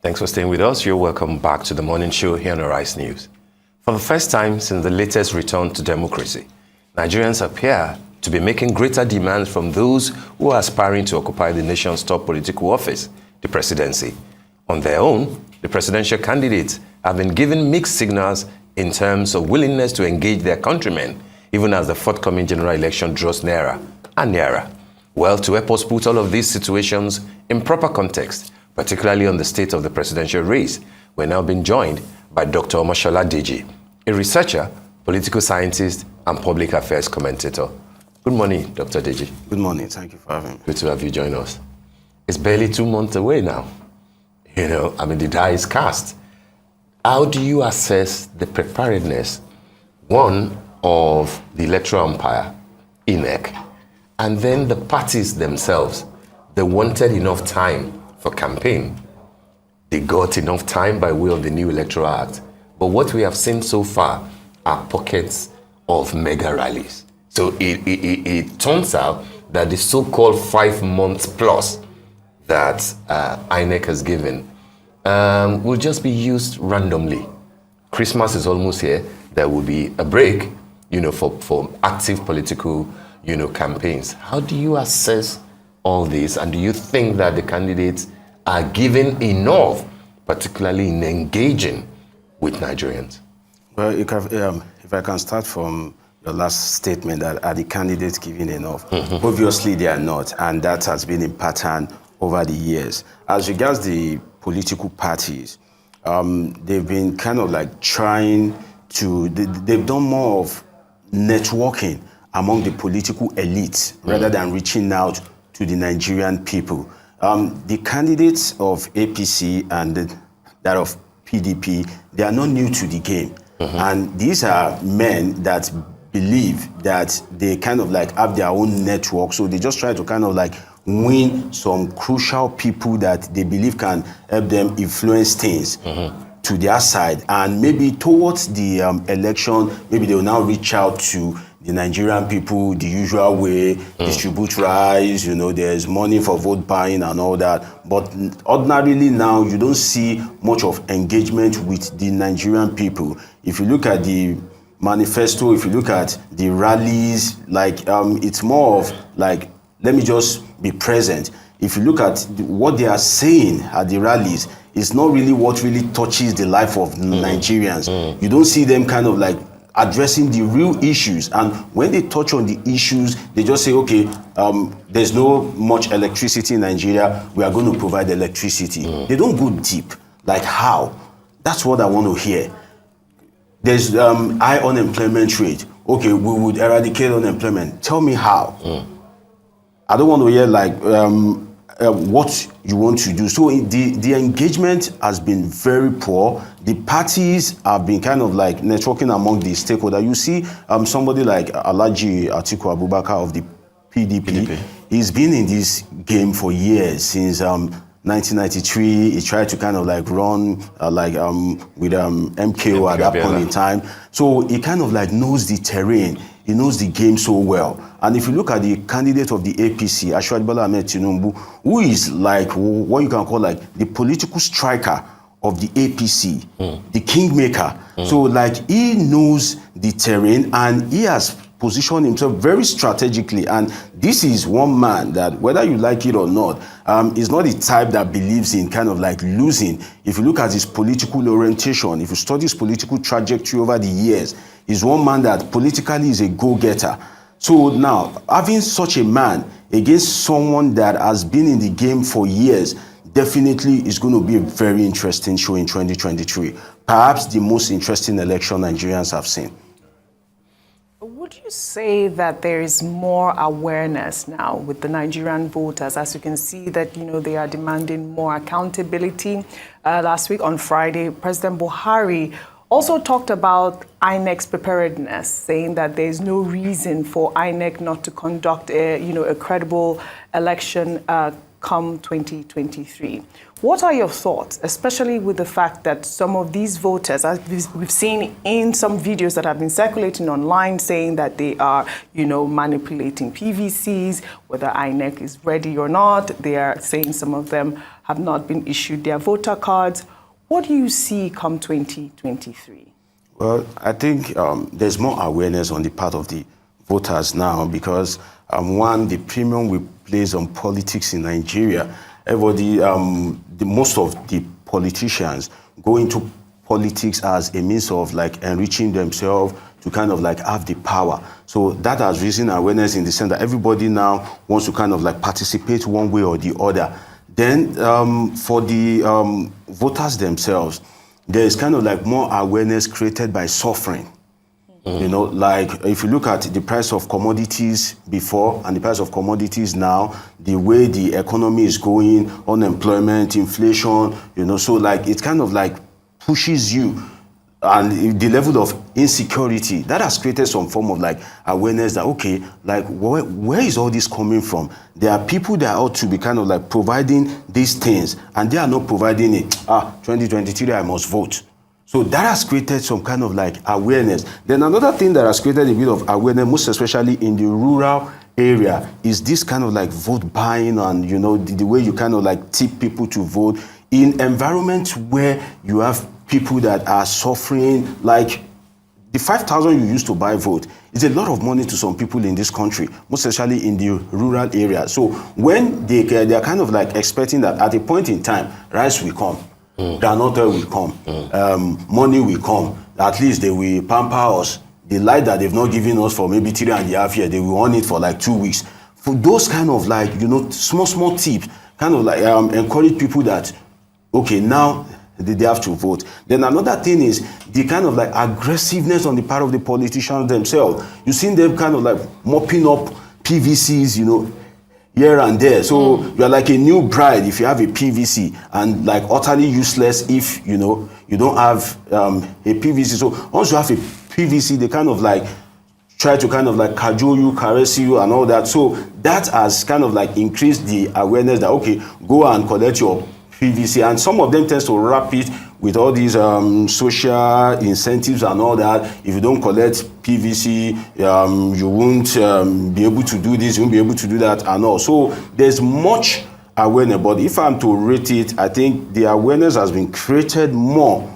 Thanks for staying with us. You're welcome back to the morning show here on Arise News. For the first time since the latest return to democracy, Nigerians appear to be making greater demands from those who are aspiring to occupy the nation's top political office, the presidency. On their own, the presidential candidates have been given mixed signals in terms of willingness to engage their countrymen, even as the forthcoming general election draws nearer and nearer. Well, to help us put all of these situations in proper context, particularly on the state of the presidential race, we're now being joined by Dr. Omoshola Deji, a researcher, political scientist, and public affairs commentator. Good morning, Dr. Deji. Good morning. Thank you for having me. Good to have you join us. It's barely 2 months away now. The die is cast. How do you assess the preparedness, one, of the electoral umpire, INEC, and then the parties themselves? They wanted enough time for campaign. They got enough time by way of the new Electoral Act. But what we have seen so far are pockets of mega rallies. So it turns out that the so-called 5 months plus that INEC has given will just be used randomly. Christmas is almost here. There will be a break, for active political, campaigns. How do you assess all this, and do you think that the candidates are given enough, particularly in engaging with Nigerians? Well, if I can start from your last statement, that are the candidates given enough? Obviously, they are not, and that has been a pattern over the years. As regards the political parties, they've been kind of like trying to, they've done more of networking among the political elites rather than reaching out to the Nigerian people. The candidates of APC and that of PDP, they are not new to the game. And these are men that believe that they kind of like have their own network, so they just try to kind of like win some crucial people that they believe can help them influence things to their side. And maybe towards the election, maybe they will now reach out to the Nigerian people the usual way, distribute rice, there's money for vote buying and all that. But ordinarily now, you don't see much of engagement with the Nigerian people. If you look at the manifesto, if you look at the rallies, it's more of like, let me just be present. If you look at what they are saying at the rallies, it's not really what really touches the life of Nigerians. You don't see them kind of like addressing the real issues. And when they touch on the issues, they just say, okay, there's no much electricity in Nigeria, we are going to provide electricity. They don't go deep. Like how? That's what I want to hear. There's high unemployment rate. Okay, we would eradicate unemployment. Tell me how. I don't want to hear like what you want to do. So the engagement has been very poor. The parties have been kind of like networking among the stakeholders. You see somebody like Alhaji Atiku Abubakar of the PDP. He's been in this game for years, since 1993. He tried to kind of like run with MKO at that point in time. So he kind of like knows the terrain. He knows the game so well. And if you look at the candidate of the APC, Asiwaju Bola Ahmed Tinubu, who is like what you can call like the political striker of the APC, the kingmaker. So like he knows the terrain and he has positioned himself very strategically. And this is one man that, whether you like it or not, is not the type that believes in kind of like losing. If you look at his political orientation, if you study his political trajectory over the years, he's one man that politically is a go-getter. So now, having such a man against someone that has been in the game for years, definitely is going to be a very interesting show in 2023. Perhaps the most interesting election Nigerians have seen. Would you say that there is more awareness now with the Nigerian voters, as you can see that, they are demanding more accountability? Last week on Friday, President Buhari also talked about INEC's preparedness, saying that there is no reason for INEC not to conduct a credible election come 2023. What are your thoughts, especially with the fact that some of these voters, as we've seen in some videos that have been circulating online, saying that they are, manipulating PVCs, whether INEC is ready or not. They are saying some of them have not been issued their voter cards. What do you see come 2023? Well, I think there's more awareness on the part of the voters now because, one, the premium we place on politics in Nigeria, everybody, most of the politicians go into politics as a means of like enriching themselves to kind of like have the power. So that has risen awareness in the sense that everybody now wants to kind of like participate one way or the other. Then for the voters themselves, there is kind of like more awareness created by suffering. Like if you look at the price of commodities before and the price of commodities now, the way the economy is going, unemployment, inflation, so like it kind of like pushes you, and the level of insecurity that has created some form of like awareness that, okay, like where is all this coming from? There are people that ought to be kind of like providing these things and they are not providing it. 2023, I must vote. So that has created some kind of like awareness. Then another thing that has created a bit of awareness, most especially in the rural area, is this kind of like vote buying and, the way you kind of like tip people to vote in environments where you have people that are suffering. Like the 5,000 you used to buy vote is a lot of money to some people in this country, most especially in the rural area. So when they are kind of like expecting that at a point in time, rice will come, granite will come, money will come, at least they will pamper us. The light that they've not given us for maybe 3.5 years, they will on it for like 2 weeks. For those kind of like, small tips, kind of like encourage people that, okay, now they have to vote. Then another thing is the kind of like aggressiveness on the part of the politicians themselves. You see them kind of like mopping up PVCs, here and there. So you're like a new bride if you have a PVC, and like utterly useless if you don't have a PVC. So once you have a PVC, they kind of like try to kind of like cajole you, caress you and all that. So that has kind of like increased the awareness that, okay, go and collect your PVC. And some of them tends to wrap it with all these social incentives and all that. If you don't collect PVC, you won't be able to do this, you won't be able to do that and all. So there's much awareness, but if I'm to rate it, I think the awareness has been created more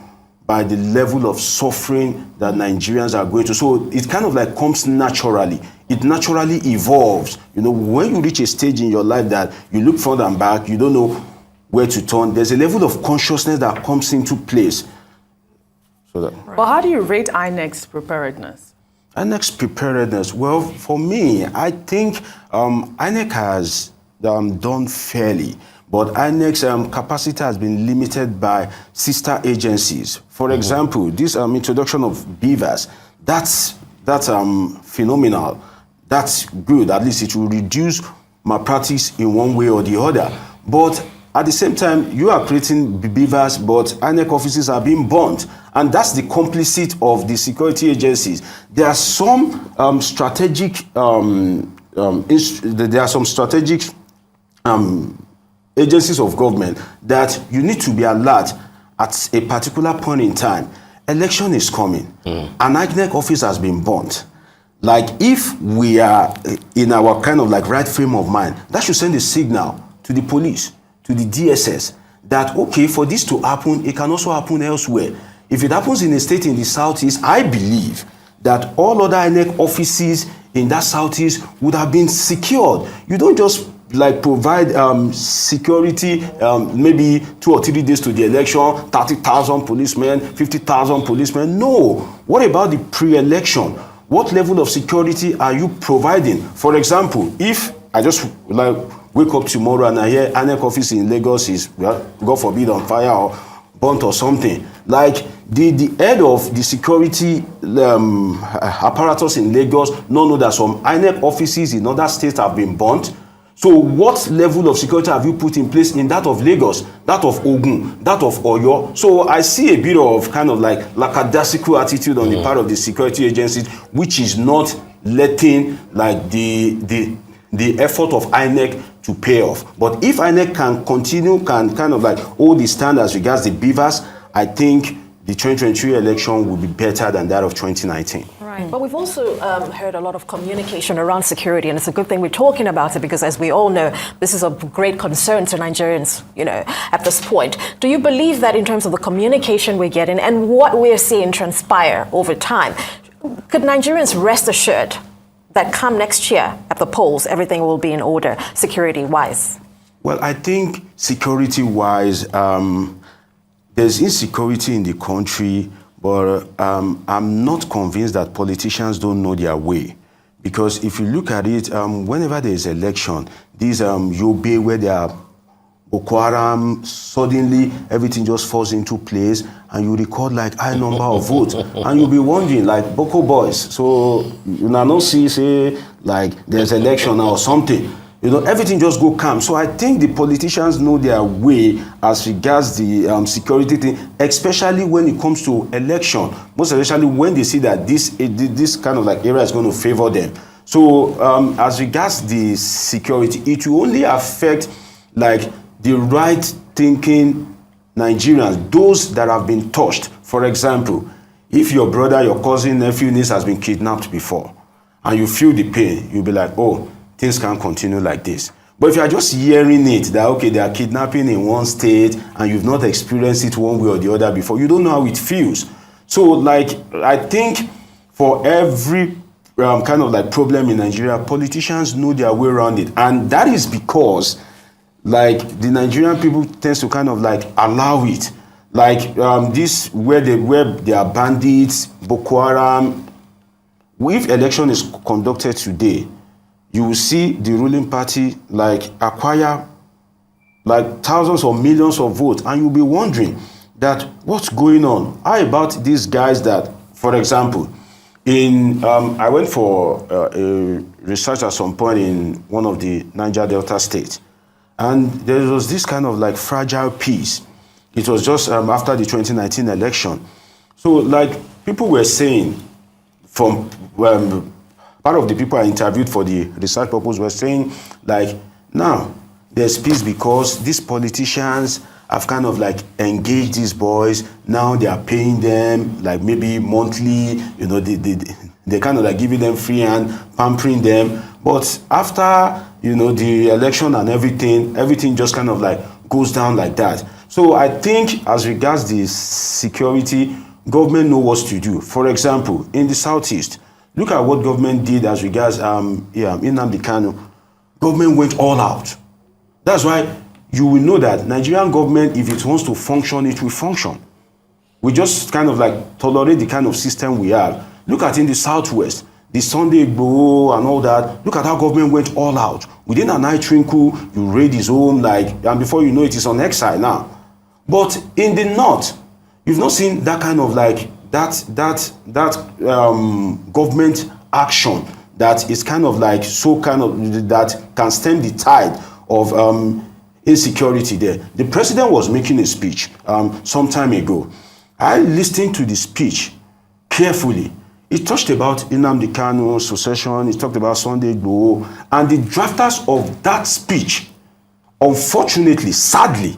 by the level of suffering that Nigerians are going to. So it kind of like comes naturally. It naturally evolves. When you reach a stage in your life that you look front and back, you don't know where to turn, there's a level of consciousness that comes into place. So that. Well, how do you rate INEC's preparedness? INEC's preparedness, well, for me, I think INEC has done fairly, but INEC's capacity has been limited by sister agencies. For example, this introduction of beavers, that's phenomenal. That's good. At least it will reduce malpractice in one way or the other. But at the same time, you are creating beavers, but INEC offices are being burnt. And that's the complicit of the security agencies. There are some strategic agencies of government that you need to be alert at a particular point in time. Election is coming. An INEC office has been burnt. Like if we are in our kind of like right frame of mind, that should send a signal to the police, to the DSS, that, okay, for this to happen, it can also happen elsewhere. If it happens in a state in the southeast, I believe that all other INEC offices in that southeast would have been secured. You don't just like provide security maybe 2 or 3 days to the election, 30,000 policemen, 50,000 policemen. No. What about the pre-election? What level of security are you providing? For example, if I just like wake up tomorrow and I hear INEC office in Lagos is, well, God forbid, on fire or burnt or something, like the head of the security apparatus in Lagos know that some INEC offices in other states have been burnt. So what level of security have you put in place in that of Lagos, that of Ogun, that of Oyo? So I see a bit of kind of like lackadaisical attitude on the part of the security agencies, which is not letting like the the effort of INEC to pay off. But if INEC can continue, can kind of like hold the stand as regards the beavers, I think the 2023 election will be better than that of 2019. Right, but we've also heard a lot of communication around security, and it's a good thing we're talking about it because, as we all know, this is a great concern to Nigerians, at this point. Do you believe that in terms of the communication we're getting and what we're seeing transpire over time, could Nigerians rest assured that come next year at the polls, everything will be in order security-wise? Well, I think security-wise, there's insecurity in the country, but I'm not convinced that politicians don't know their way. Because if you look at it, whenever there is election, these Yobe, where they are Boko Haram, suddenly everything just falls into place and you record like high number of votes. And you'll be wondering, like Boko boys, so you now not see, say, like there's election now or something. Everything just go calm. So I think the politicians know their way as regards the security thing, especially when it comes to election, most especially when they see that this kind of like area is going to favor them. So as regards the security, it will only affect like the right thinking Nigerians, those that have been touched. For example, if your brother, your cousin, nephew, niece has been kidnapped before, and you feel the pain, you'll be like, oh, things can't continue like this. But if you are just hearing it, that, okay, they are kidnapping in one state, and you've not experienced it one way or the other before, you don't know how it feels. So, like, I think for every kind of like problem in Nigeria, politicians know their way around it. And that is because, like, the Nigerian people tends to kind of like allow it. Like this, where they are bandits, Boko Haram. If election is conducted today, you will see the ruling party like acquire like thousands or millions of votes, and you'll be wondering that what's going on? How about these guys that, for example, I went for a research at some point in one of the Niger Delta states. And there was this kind of like fragile peace. It was just after the 2019 election. So like people were saying, from part of the people I interviewed for the research purpose were saying like, now there's peace because these politicians have kind of like engaged these boys. Now they are paying them like maybe monthly, they kind of like giving them free hand, pampering them. But after, the election and everything just kind of like goes down like that. So I think as regards the security, government knows what to do. For example, in the Southeast, look at what government did as regards Nnamdi Kanu. Government went all out. That's why you will know that Nigerian government, if it wants to function, it will function. We just kind of like tolerate the kind of system we have. Look at in the Southwest, the Sunday Igboho and all that. Look at how government went all out. Within a night twinkle, you raid his home, and before you know it, is on exile now. But in the North, you've not seen that kind of like government action that is kind of like so kind of that can stem the tide of insecurity there. The president was making a speech some time ago. I listened to the speech carefully. He touched about Nnamdi Kanu, secession, he talked about Sunday Igboho, and the drafters of that speech, unfortunately, sadly,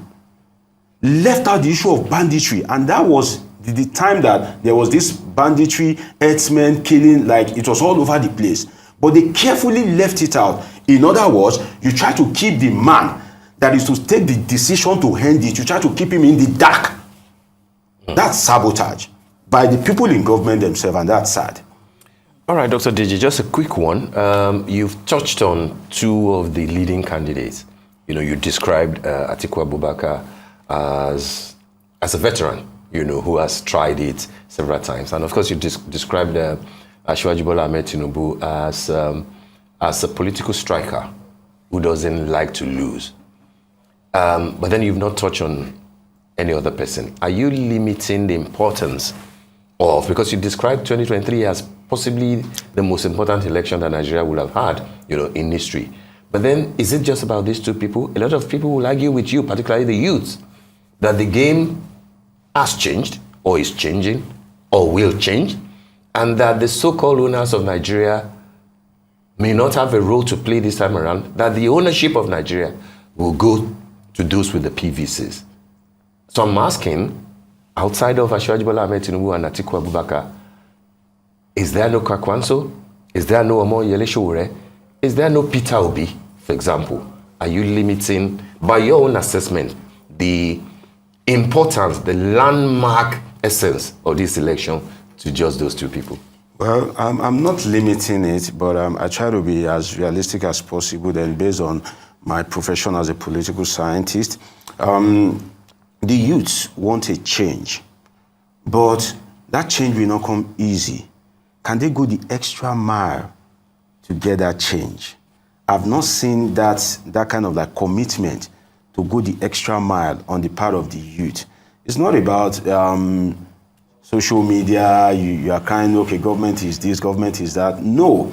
left out the issue of banditry, and that was the time that there was this banditry, herdsmen killing, like it was all over the place. But they carefully left it out. In other words, you try to keep the man that is to take the decision to end it, you try to keep him in the dark. That's sabotage by the people in government themselves, and that's sad. All right, Dr. Deji, just a quick one. You've touched on two of the leading candidates. You described Atiku Abubakar as a veteran, who has tried it several times. And of course, you described Asiwaju Bola Ahmed Tinubu as a political striker who doesn't like to lose. But then you've not touched on any other person. Are you limiting the importance of, because you described 2023 as possibly the most important election that Nigeria will have had, in history. But then, is it just about these two people? A lot of people will argue with you, particularly the youth, that the game has changed, or is changing, or will change, and that the so-called owners of Nigeria may not have a role to play this time around, that the ownership of Nigeria will go to those with the PVCs. So I'm asking, outside of Asiwaju Bola Ahmed Tinubu and Atiku Abubakar, is there no Kwakwanso? Is there no Omoyele Sowore? Is there no Peter Obi, for example? Are you limiting, by your own assessment, the importance, the landmark essence of this election to just those two people? Well, I'm not limiting it, but I try to be as realistic as possible. Then, based on my profession as a political scientist, the youths want a change, but that change will not come easy. Can they go the extra mile to get that change? I've not seen that kind of like commitment to go the extra mile on the part of the youth. It's not about social media, you are kind of, okay, government is this, government is that. No,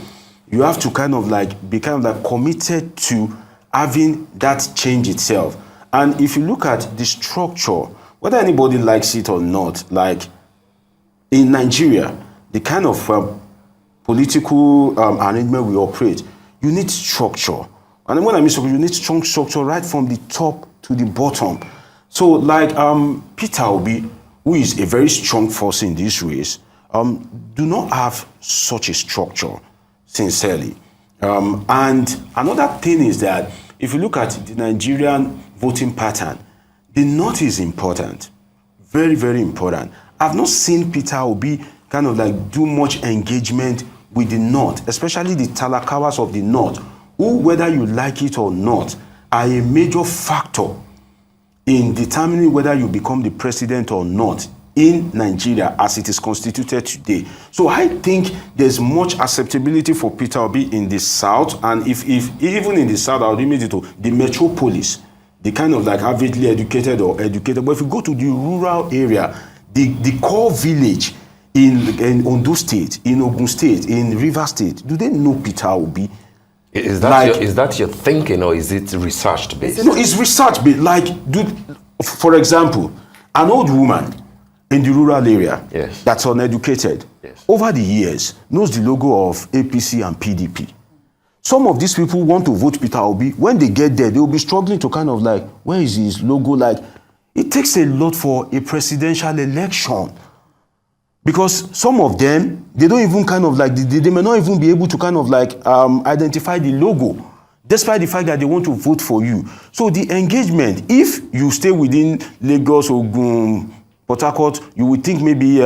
you have to kind of like be kind of like committed to having that change itself. And if you look at the structure, whether anybody likes it or not, like in Nigeria, the kind of political arrangement we operate, you need structure. And when I mean structure, you need strong structure right from the top to the bottom. So like Peter Obi, who is a very strong force in this race, do not have such a structure, sincerely. And another thing is that if you look at the Nigerian voting pattern, the North is important, very, very important. I've not seen Peter Obi kind of like do much engagement with the North, especially the Talakawas of the North, who, whether you like it or not, are a major factor in determining whether you become the president or not in Nigeria as it is constituted today. So I think there's much acceptability for Peter Obi in the South, and if even in the South, I'll limit it to the metropolis, the kind of like averagely educated or educated. But if you go to the rural area, the core village in Ondo State, in Ogun State, in River State, do they know Peter Obi? Is that your thinking, or is it research based? No, it's research based. Like, for example, an old woman in the rural area, yes, that's uneducated, yes, over the years knows the logo of APC and PDP. Some of these people want to vote Peter Obi. When they get there, they will be struggling to kind of like, where is his logo? Like, it takes a lot for a presidential election. Because some of them, they don't even kind of like, they may not even be able to kind of like identify the logo, despite the fact that they want to vote for you. So the engagement, if you stay within Lagos, Ogun, Port Harcourt, you would think maybe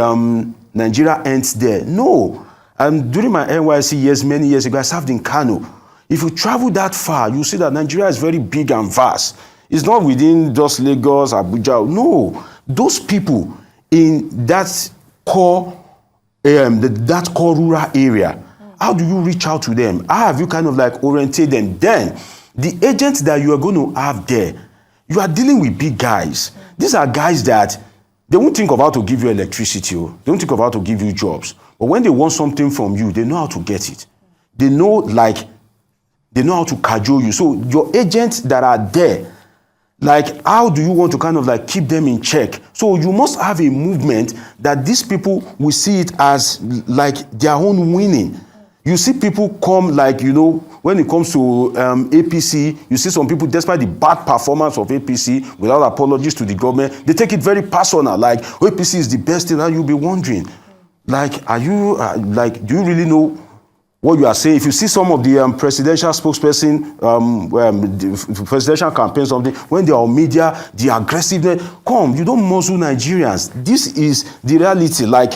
Nigeria ends there. No. During my NYC years, many years ago, I served in Kano. If you travel that far, you see that Nigeria is very big and vast. It's not within just Lagos, Abuja. No. Those people in that core rural area, how do you reach out to them? How have you kind of like oriented them? Then the agents that you are going to have there, you are dealing with big guys. These are guys that they won't think of how to give you electricity, they don't think of how to give you jobs, but when they want something from you, they know how to get it. They know how to cajole you. So your agents that are there, like, how do you want to kind of like keep them in check? So you must have a movement that these people will see it as like their own winning. You see people come, like, you know, when it comes to APC, you see some people, despite the bad performance of APC, without apologies to the government, they take it very personal. Like, APC is the best thing, and you'll be wondering, like, are you, do you really know what you are saying? If you see some of the presidential spokesperson, the presidential campaigns, something, when they are on media, the aggressiveness, come, you don't muzzle Nigerians. This is the reality. Like,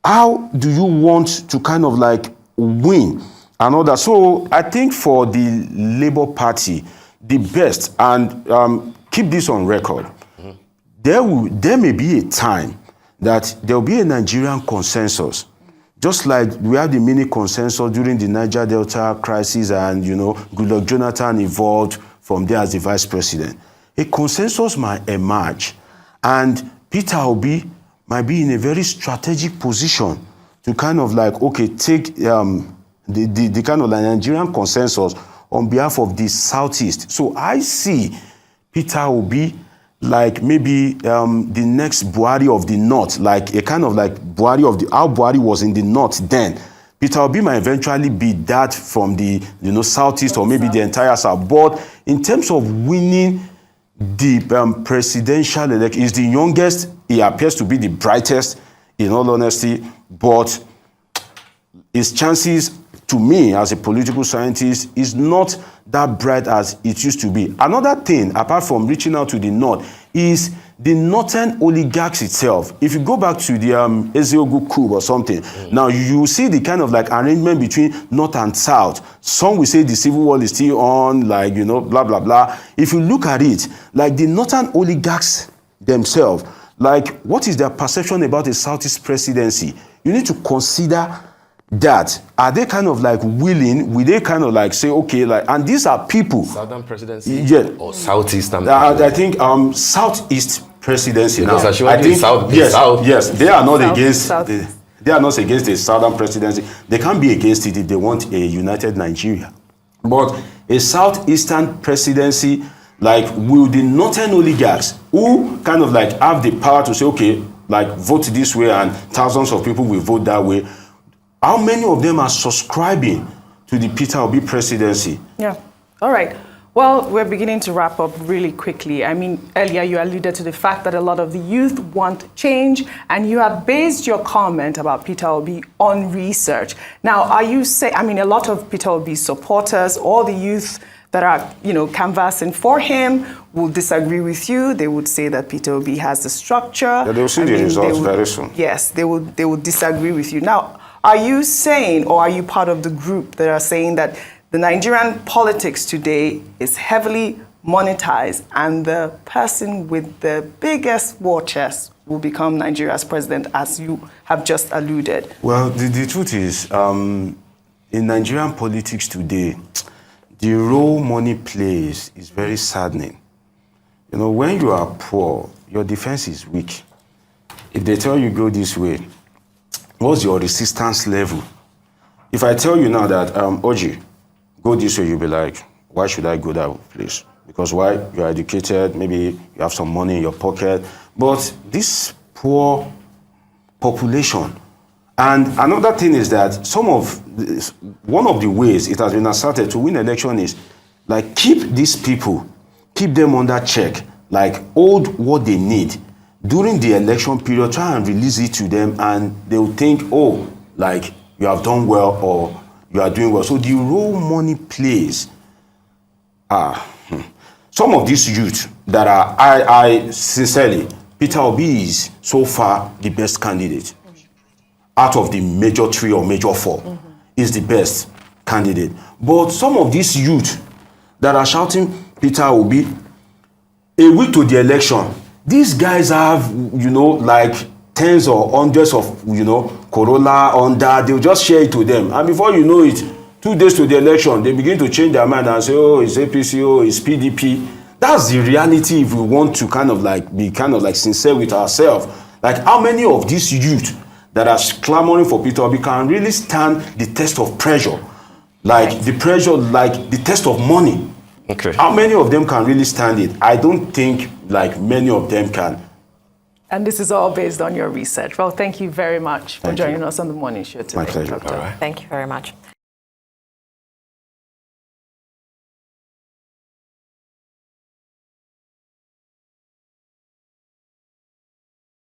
how do you want to kind of like win and all that? So I think for the Labour Party, the best, and keep this on record, there may be a time that there will be a Nigerian consensus. Just like we had the mini consensus during the Niger Delta crisis, and, you know, Goodluck Jonathan evolved from there as the vice president. A consensus might emerge, and Peter Obi might be in a very strategic position to kind of like, okay, take the kind of like Nigerian consensus on behalf of the Southeast. So I see Peter Obi like maybe the next Buhari of the North, like a kind of like Buhari of the, how Buhari was in the North then. Peter Obi might eventually be that from the southeast or maybe the entire south. But in terms of winning the presidential election, he's the youngest. He appears to be the brightest, in all honesty. But his chances, to me, as a political scientist, is not that bright as it used to be. Another thing, apart from reaching out to the north, is the northern oligarchs itself. If you go back to the Eziogu coup or something, now you see the kind of like arrangement between north and south. Some will say the civil war is still on, like, blah, blah, blah. If you look at it, like the northern oligarchs themselves, like what is their perception about a Southeast presidency? You need to consider that. Are they kind of like willing? Will they kind of like say, okay, like, and these are people. Southern presidency? Yeah. Or Southeastern I think Southeast presidency. Because now, I think, yes, they are not against. South. They are not against the Southern presidency. They can be against it if they want a united Nigeria. But a Southeastern presidency, like, will the northern oligarchs who kind of like have the power to say, okay, like, vote this way and thousands of people will vote that way, how many of them are subscribing to the Peter Obi presidency? Yeah. All right. Well, we're beginning to wrap up really quickly. I mean, earlier you alluded to the fact that a lot of the youth want change, and you have based your comment about Peter Obi on research. Now, are you saying, I mean, a lot of Peter Obi's supporters, all the youth that are, canvassing for him will disagree with you. They would say that Peter Obi has the structure. Yeah, they'll see the results very soon. Yes, they would disagree with you. Now, are you saying, or are you part of the group that are saying that the Nigerian politics today is heavily monetized and the person with the biggest war chest will become Nigeria's president, as you have just alluded? Well, the truth is, in Nigerian politics today, the role money plays is very saddening. When you are poor, your defense is weak. If they tell you go this way, what's your resistance level? If I tell you now that, Oji, go this way, you'll be like, why should I go that place? Because why? You're educated, maybe you have some money in your pocket. But this poor population, and another thing is that one of the ways it has been asserted to win election is, like, keep these people, keep them under check, like, hold what they need. During the election period, try and release it to them, and they will think, oh, like, you have done well or you are doing well. So the role money plays. Some of these youth that are, I sincerely, Peter Obi is so far the best candidate. Out of the major 3 or major 4, is the best candidate. But some of these youth that are shouting Peter Obi, a week to the election, these guys have, like tens or hundreds of, Corolla, Honda, they'll just share it to them. And before you know it, 2 days to the election, they begin to change their mind and say, oh, it's APC, oh, it's PDP. That's the reality if we want to be sincere with ourselves. Like, how many of these youth that are clamoring for Peter Obi can really stand the test of pressure? Like, the pressure, like the test of money. Okay. How many of them can really stand it? I don't think, like, many of them can. And this is all based on your research. Well, thank you very much for joining us on the morning show today. My pleasure. Doctor. All right. Thank you very much.